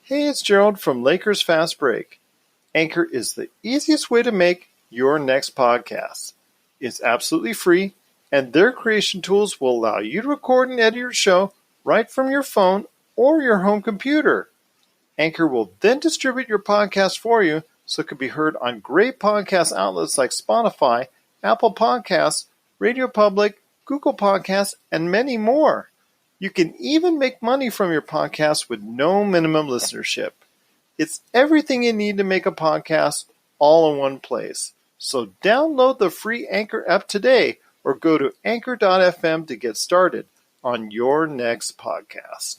Hey, it's Gerald from Lakers Fast Break. Anchor is the easiest way to make your next podcast. It's absolutely free, and their creation tools will allow you to record and edit your show right from your phone or your home computer. Anchor will then distribute your podcast for you so it can be heard on great podcast outlets like Spotify, Apple Podcasts, Radio Public, Google Podcasts, and many more. You can even make money from your podcast with no minimum listenership. It's everything you need to make a podcast all in one place. So download the free Anchor app today or go to anchor.fm to get started on your next podcast.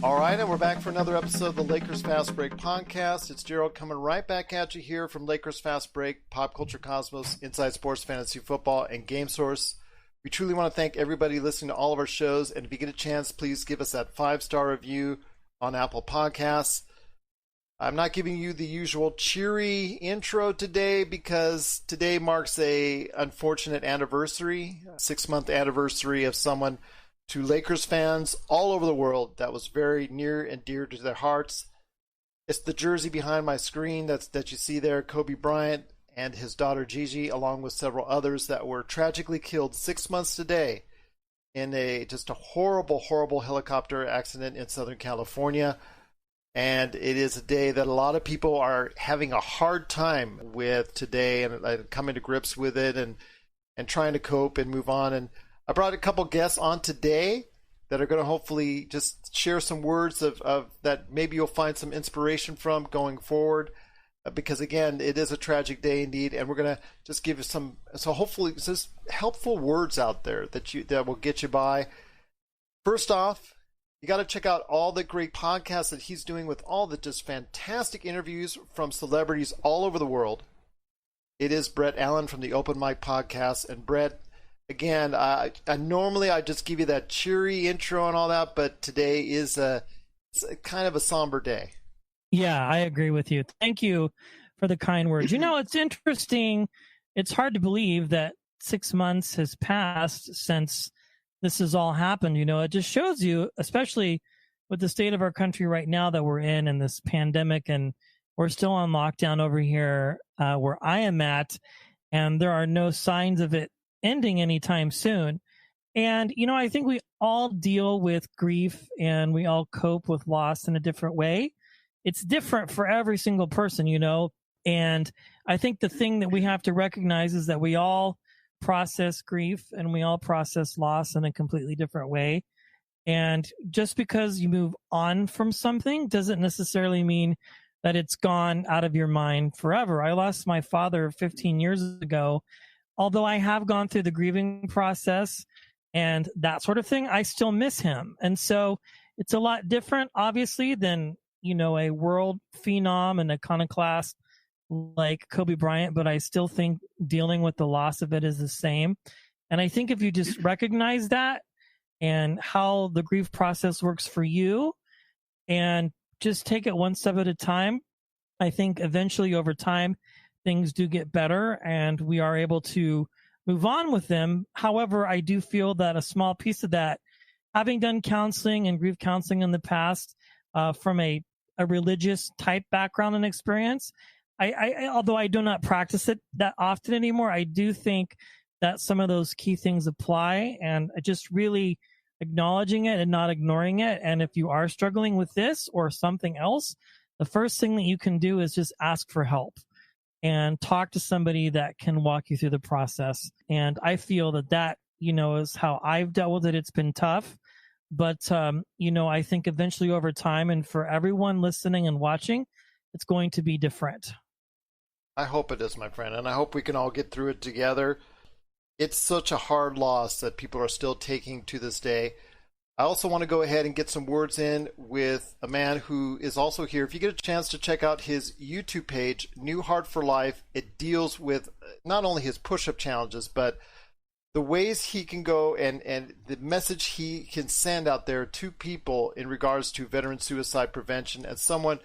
All right, and we're back for another episode of the Lakers Fast Break podcast. It's Gerald coming right back at you here from Lakers Fast Break, Pop Culture Cosmos, Inside Sports, Fantasy Football, and Game Source. We truly want to thank everybody listening to all of our shows, and if you get a chance, please give us that 5-star review on Apple Podcasts. I'm not giving you the usual cheery intro today because today marks a unfortunate anniversary, a 6-month anniversary of someone to Lakers fans all over the world that was very near and dear to their hearts. It's the jersey behind my screen that you see there, Kobe Bryant and his daughter Gigi, along with several others that were tragically killed 6 months today in just a horrible, horrible helicopter accident in Southern California. And it is a day that a lot of people are having a hard time with today and coming to grips with it and trying to cope and move on. And I brought a couple guests on today that are going to hopefully just share some words of that maybe you'll find some inspiration from going forward. Because again, it is a tragic day indeed, and we're going to just give you hopefully just helpful words out there that will get you by. First off, you got to check out all the great podcasts that he's doing with all the just fantastic interviews from celebrities all over the world. It is Bret Allan from the Open Mic Podcast, and Bret, again, I normally I just give you that cheery intro and all that, but today is it's a kind of a somber day. Yeah, I agree with you. Thank you for the kind words. It's interesting. It's hard to believe that 6 months has passed since this has all happened. It just shows you, especially with the state of our country right now that we're in this pandemic, and we're still on lockdown over here where I am at, and there are no signs of it ending anytime soon. And, I think we all deal with grief and we all cope with loss in a different way. It's different for every single person, and I think the thing that we have to recognize is that we all process grief and we all process loss in a completely different way. And just because you move on from something doesn't necessarily mean that it's gone out of your mind forever. I lost my father 15 years ago. Although I have gone through the grieving process and that sort of thing, I still miss him. And so it's a lot different, obviously, than, a world phenom and iconoclast like Kobe Bryant, but I still think dealing with the loss of it is the same. And I think if you just recognize that and how the grief process works for you and just take it one step at a time, I think eventually over time, things do get better and we are able to move on with them. However, I do feel that a small piece of that, having done counseling and grief counseling in the past from a religious type background and experience, I although I do not practice it that often anymore, I do think that some of those key things apply, and just really acknowledging it and not ignoring it. And if you are struggling with this or something else, the first thing that you can do is just ask for help and talk to somebody that can walk you through the process. And I feel that, is how I've dealt with it. It's been tough, but, I think eventually over time, and for everyone listening and watching, it's going to be different. I hope it is, my friend, and I hope we can all get through it together. It's such a hard loss that people are still taking to this day. I also want to go ahead and get some words in with a man who is also here. If you get a chance to check out his YouTube page, New Heart for Life, it deals with not only his push-up challenges, but the ways he can go and the message he can send out there to people in regards to veteran suicide prevention, as someone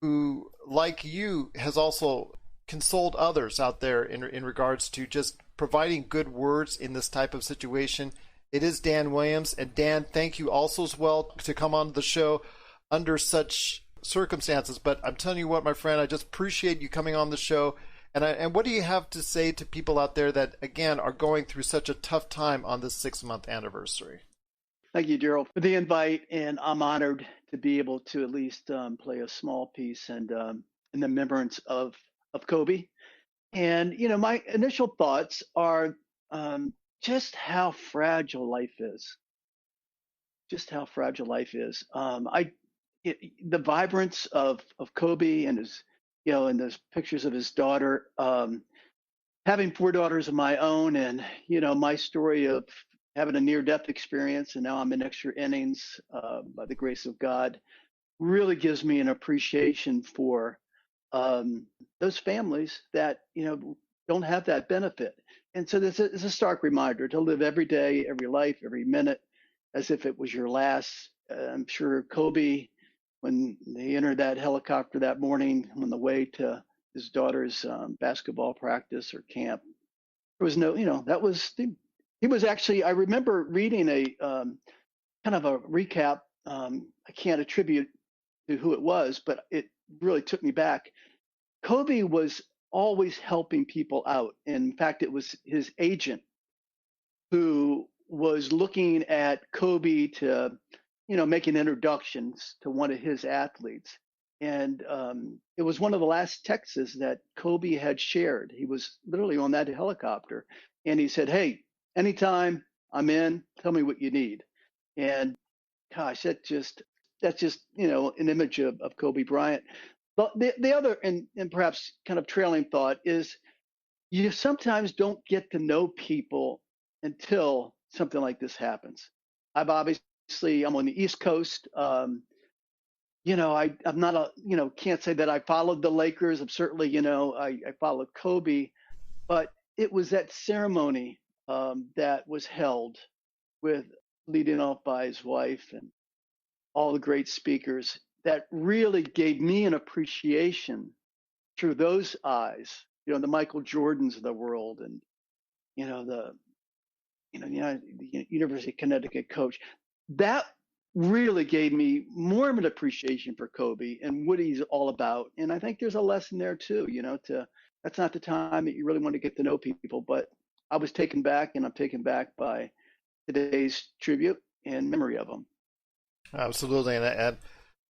who, like you, has also consoled others out there in regards to just providing good words in this type of situation. It is Dan Williams. And Dan, thank you also as well to come on the show under such circumstances. But I'm telling you what, my friend, I just appreciate you coming on the show. And what do you have to say to people out there that, again, are going through such a tough time on this 6-month anniversary? Thank you, Gerald, for the invite. And I'm honored to be able to at least play a small piece and in remembrance of Kobe. And, my initial thoughts are just how fragile life is. Just how fragile life is. The vibrance of Kobe and his, and those pictures of his daughter, having 4 daughters of my own, and, my story of having a near-death experience, and now I'm in extra innings by the grace of God, really gives me an appreciation for those families that, don't have that benefit. And so this is a stark reminder to live every day, every life, every minute as if it was your last. I'm sure Kobe, when they entered that helicopter that morning on the way to his daughter's basketball practice or camp, there was no, he was actually, I remember reading a kind of a recap. I can't attribute to who it was, but it really took me back. Kobe was always helping people out. In fact, it was his agent who was looking at Kobe to, making introductions to one of his athletes. And it was one of the last texts that Kobe had shared. He was literally on that helicopter. And he said, "Hey, anytime I'm in, tell me what you need." And gosh, that's just, an image of Kobe Bryant. But the other and perhaps kind of trailing thought is you sometimes don't get to know people until something like this happens. I'm on the East Coast. I'm not can't say that I followed the Lakers. I'm certainly, I followed Kobe, but it was that ceremony that was held with leading off by his wife and all the great speakers that really gave me an appreciation through those eyes, the Michael Jordans of the world and, the University of Connecticut coach. That really gave me more of an appreciation for Kobe and what he's all about. And I think there's a lesson there too, that's not the time that you really want to get to know people, but I was taken back, and I'm taken back by today's tribute and memory of him. Absolutely. And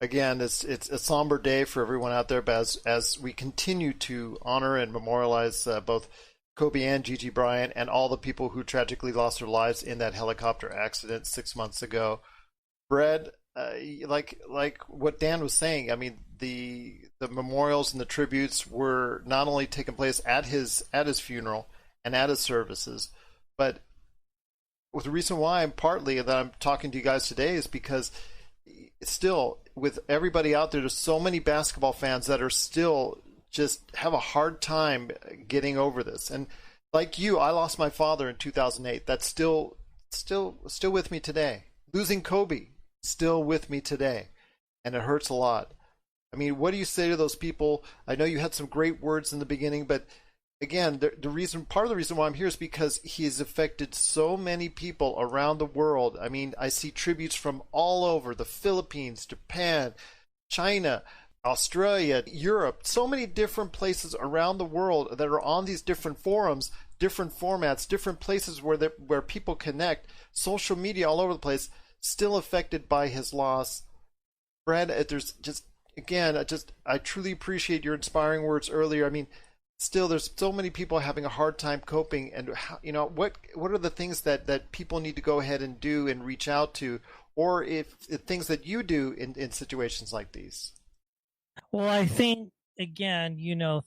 again, it's a somber day for everyone out there, but as we continue to honor and memorialize both Kobe and Gigi Bryant and all the people who tragically lost their lives in that helicopter accident 6 months ago, Bret, like what Dan was saying, I mean, the memorials and the tributes were not only taking place at his funeral and at his services, but the reason why I'm talking to you guys today is because still, with everybody out there, there's so many basketball fans that are still just have a hard time getting over this. And like you, I lost my father in 2008. That's still with me today. Losing Kobe, still with me today. And it hurts a lot. I mean, what do you say to those people? I know you had some great words in the beginning, but again, part of the reason why I'm here is because he has affected so many people around the world. I mean, I see tributes from all over: the Philippines, Japan, China, Australia, Europe, so many different places around the world that are on these different forums, different formats, different places where people connect, social media all over the place, still affected by his loss. Bret, there's just, again, I truly appreciate your inspiring words earlier. I mean, still, there's so many people having a hard time coping, and what are the things that people need to go ahead and do and reach out to, or if things that you do in situations like these? Well, I think, again,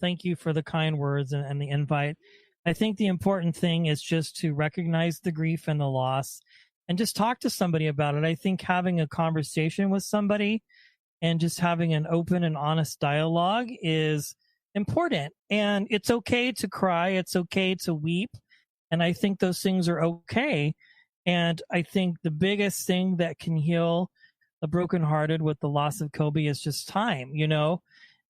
thank you for the kind words and the invite. I think the important thing is just to recognize the grief and the loss, and just talk to somebody about it. I think having a conversation with somebody and just having an open and honest dialogue is important. And it's okay to cry. It's okay to weep. And I think those things are okay. And I think the biggest thing that can heal the brokenhearted with the loss of Kobe is just time,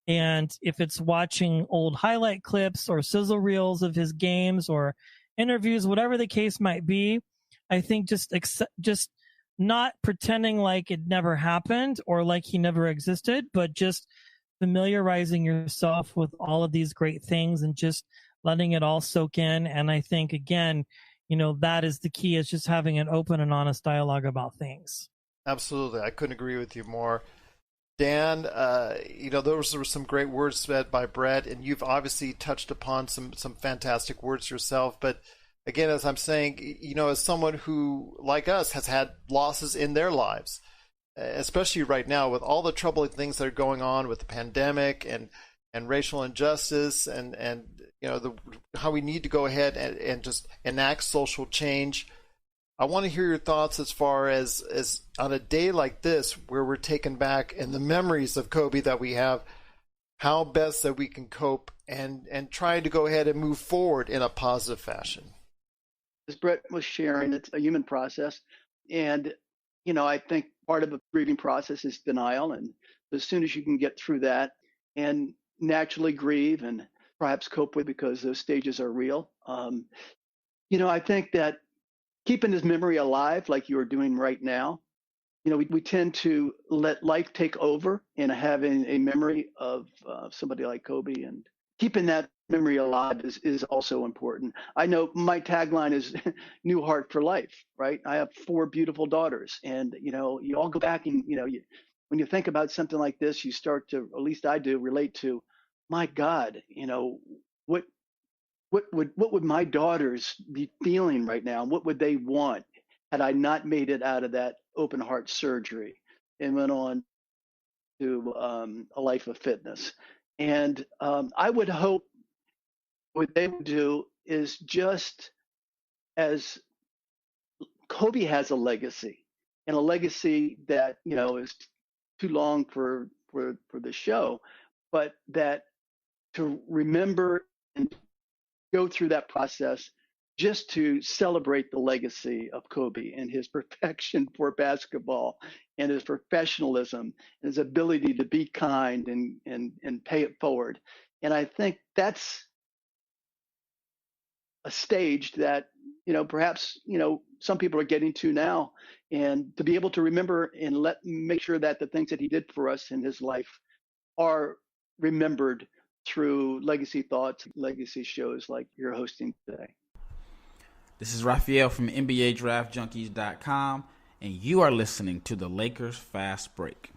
And if it's watching old highlight clips or sizzle reels of his games or interviews, whatever the case might be, I think just not pretending like it never happened or like he never existed, but just familiarizing yourself with all of these great things and just letting it all soak in. And I think, again, that is the key, is just having an open and honest dialogue about things. Absolutely. I couldn't agree with you more. Dan, those were some great words said by Bret, and you've obviously touched upon some fantastic words yourself. But again, as I'm saying, as someone who, like us, has had losses in their lives, especially right now with all the troubling things that are going on with the pandemic and racial injustice and how we need to go ahead and just enact social change. I want to hear your thoughts as far as on a day like this where we're taken back and the memories of Kobe that we have, how best that we can cope and try to go ahead and move forward in a positive fashion. As Bret was sharing, it's a human process. And, I think part of the grieving process is denial. And as soon as you can get through that and naturally grieve and perhaps cope with, because those stages are real, I think that keeping his memory alive like you are doing right now, we tend to let life take over, and having a memory of somebody like Kobe and keeping that memory alive is also important. I know my tagline is New Heart for Life, right? I have 4 beautiful daughters, and you all go back and when you think about something like this, you start to, at least I do, relate to, my God, what would my daughters be feeling right now? What would they want had I not made it out of that open heart surgery and went on to a life of fitness? And I would hope what they would do is, just as Kobe has a legacy, and a legacy that is too long for the show, but that to remember and go through that process just to celebrate the legacy of Kobe and his perfection for basketball and his professionalism and his ability to be kind and pay it forward. And I think that's a stage that, perhaps, some people are getting to now, and to be able to remember and make sure that the things that he did for us in his life are remembered through legacy thoughts, legacy shows like you're hosting today. This is Raphael from NBADraftJunkies.com, and you are listening to the Lakers Fast Break.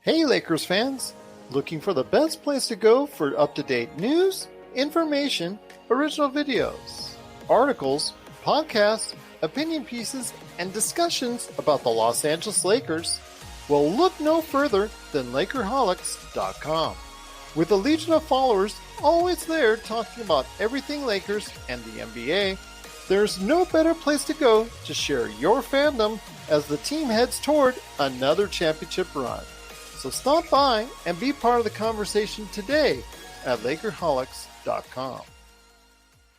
Hey, Lakers fans! Looking for the best place to go for up-to-date news, information, original videos, articles, podcasts, opinion pieces, and discussions about the Los Angeles Lakers? Well, look no further than Lakerholics.com. With a legion of followers always there talking about everything Lakers and the NBA, there's no better place to go to share your fandom as the team heads toward another championship run. So stop by and be part of the conversation today at Lakerholics.com.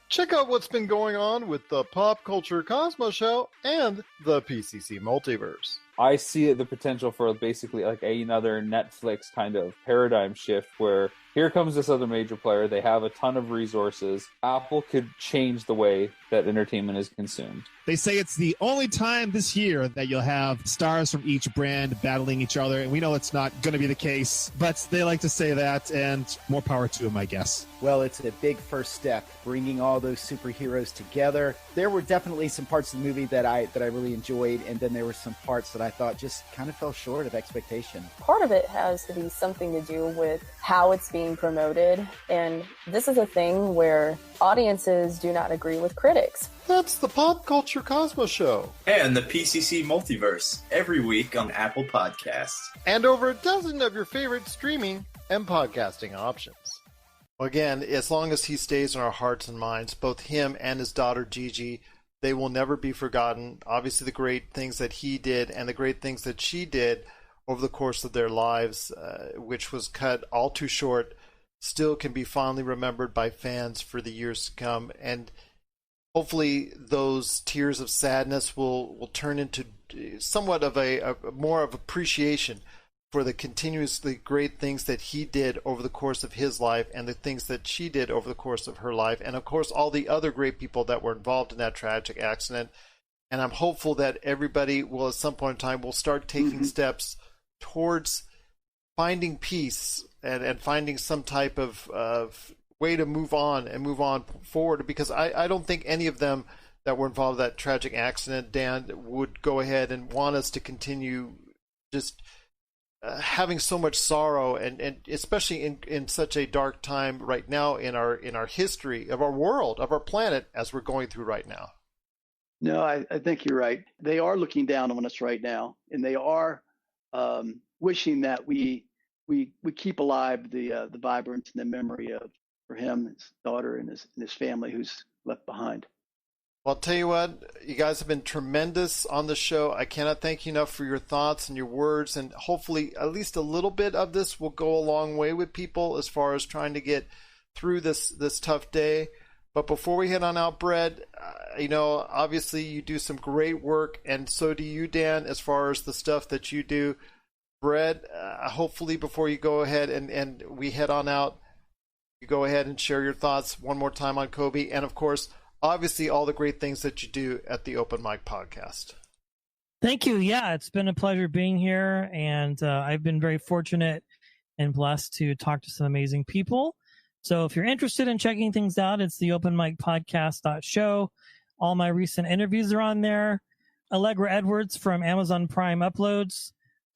Check out what's been going on with the Pop Culture Cosmos Show and the PCC Multiverse. I see the potential for basically like another Netflix kind of paradigm shift where here comes this other major player. They have a ton of resources. Apple could change the way that entertainment is consumed. They say it's the only time this year that you'll have stars from each brand battling each other, and we know it's not going to be the case, but they like to say that, and more power to them, I guess. Well, it's a big first step, bringing all those superheroes together. There were definitely some parts of the movie that I really enjoyed, and then there were some parts that I thought just kind of fell short of expectation. Part of it has to be something to do with how it's being promoted, and this is a thing where audiences do not agree with critics. That's the Pop Culture Cosmos Show. And the PCC Multiverse, every week on Apple Podcasts. And over a dozen of your favorite streaming and podcasting options. Again, as long as he stays in our hearts and minds, both him and his daughter Gigi, They will never be forgotten. Obviously, the great things that he did and the great things that she did over the course of their lives, which was cut all too short, still can be fondly remembered by fans for the years to come. And hopefully those tears of sadness will turn into somewhat of a more of appreciation for the continuously great things that he did over the course of his life and the things that she did over the course of her life. And of course, all the other great people that were involved in that tragic accident. And I'm hopeful that everybody will at some point in time will start taking steps towards finding peace and finding some type of way to move on forward, because I don't think any of them that were involved in that tragic accident, Dan, would go ahead and want us to continue just having so much sorrow, and especially in such a dark time right now in our history of our world, of our planet, as we're going through right now. No, I think you're right. They are looking down on us right now, and they are wishing that we keep alive the vibrance and the memory of for him, his daughter, and his family who's left behind. Well, I'll tell you what, you guys have been tremendous on the show. I cannot thank you enough for your thoughts and your words, and hopefully at least a little bit of this will go a long way with people as far as trying to get through this tough day. But before we head on out, Bret, obviously you do some great work, and so do you, Dan, as far as the stuff that you do. Bret, hopefully before you go ahead and we head on out, you go ahead and share your thoughts one more time on Kobe, and of course, obviously all the great things that you do at the Open Mic Podcast. Thank you. Yeah, it's been a pleasure being here, and I've been very fortunate and blessed to talk to some amazing people. So if you're interested in checking things out, it's the openmicpodcast.show. All my recent interviews are on there. Allegra Edwards from Amazon Prime Uploads,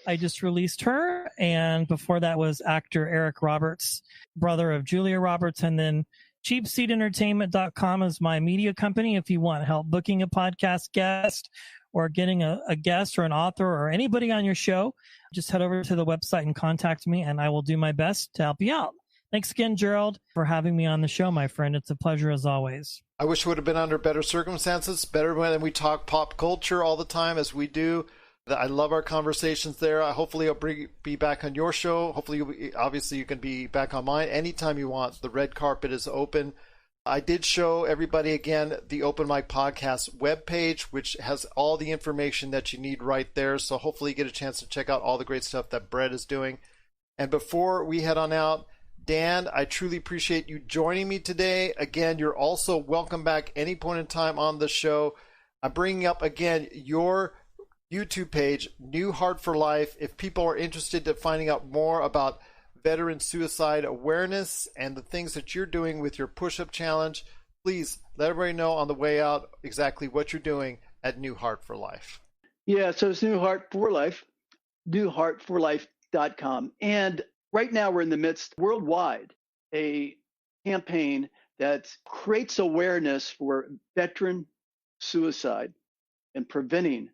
I just released her, and before that was actor Eric Roberts, brother of Julia Roberts. And then cheapseatentertainment.com is my media company. If you want help booking a podcast guest or getting a guest or an author or anybody on your show, just head over to the website and contact me, and I will do my best to help you out. Thanks again, Gerald, for having me on the show, my friend. It's a pleasure as always. I wish it would have been under better circumstances, better when we talk pop culture all the time as we do. I love our conversations there. Hopefully I'll be back on your show. Hopefully, obviously, you can be back on mine anytime you want. The red carpet is open. I did show everybody, again, the Open Mic Podcast webpage, which has all the information that you need right there. So hopefully you get a chance to check out all the great stuff that Bret is doing. And before we head on out, Dan, I truly appreciate you joining me today. Again, you're also welcome back any point in time on the show. I'm bringing up, again, your YouTube page, New Heart for Life. If people are interested in finding out more about veteran suicide awareness and the things that you're doing with your push-up challenge, please let everybody know on the way out exactly what you're doing at New Heart for Life. Yeah, so it's New Heart for Life, newheartforlife.com. And right now we're in the midst, worldwide, a campaign that creates awareness for veteran suicide and preventing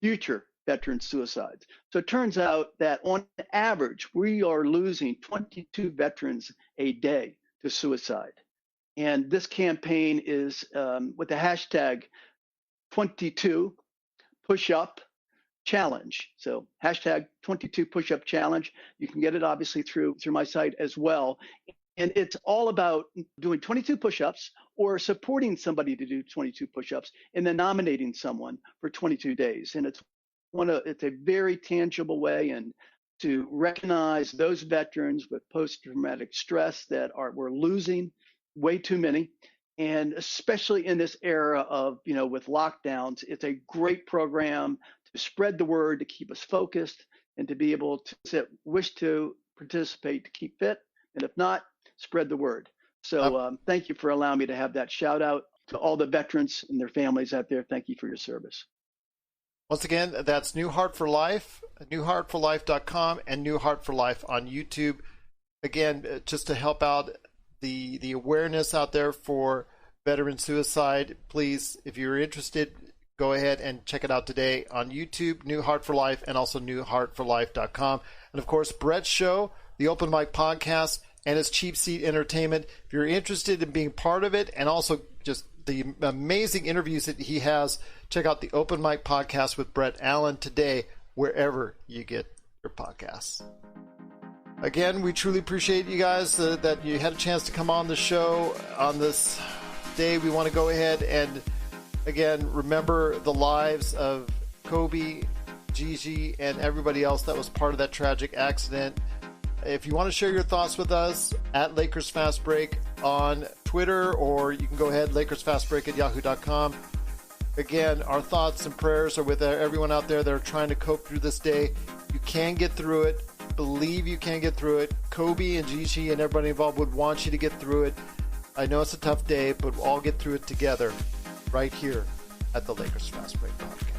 future veteran suicides. So it turns out that on average, we are losing 22 veterans a day to suicide. And this campaign is with the hashtag 22 push-up challenge. So hashtag 22 push-up challenge. You can get it obviously through my site as well. And it's all about doing 22 push-ups or supporting somebody to do 22 push-ups and then nominating someone for 22 days. And it's a very tangible way and to recognize those veterans with post-traumatic stress that we're losing way too many. And especially in this era of, with lockdowns, it's a great program to spread the word, to keep us focused, and to be able to wish to participate, to keep fit. And if not, spread the word. So thank you for allowing me to have that shout out to all the veterans and their families out there. Thank you for your service. Once again, that's New Heart for Life, newheartforlife.com, and New Heart for Life on YouTube. Again, just to help out the awareness out there for veteran suicide, please, if you're interested, go ahead and check it out today on YouTube, New Heart for Life, and also newheartforlife.com. And of course, Bret's show, the Open Mic Podcast, and it's Cheap Seat Entertainment. If you're interested in being part of it and also just the amazing interviews that he has. Check out the Open Mic Podcast with Bret Allan today, wherever you get your podcasts. Again, we truly appreciate you guys that you had a chance to come on the show on this day. We want to go ahead and, again, remember the lives of Kobe, Gigi, and everybody else that was part of that tragic accident. If you want to share your thoughts with us, at Lakers Fast Break on Twitter, or you can go ahead, LakersFastBreak@yahoo.com. Again, our thoughts and prayers are with everyone out there that are trying to cope through this day. You can get through it. Believe you can get through it. Kobe and Gigi and everybody involved would want you to get through it. I know it's a tough day, but we'll all get through it together right here at the Lakers Fast Break Podcast.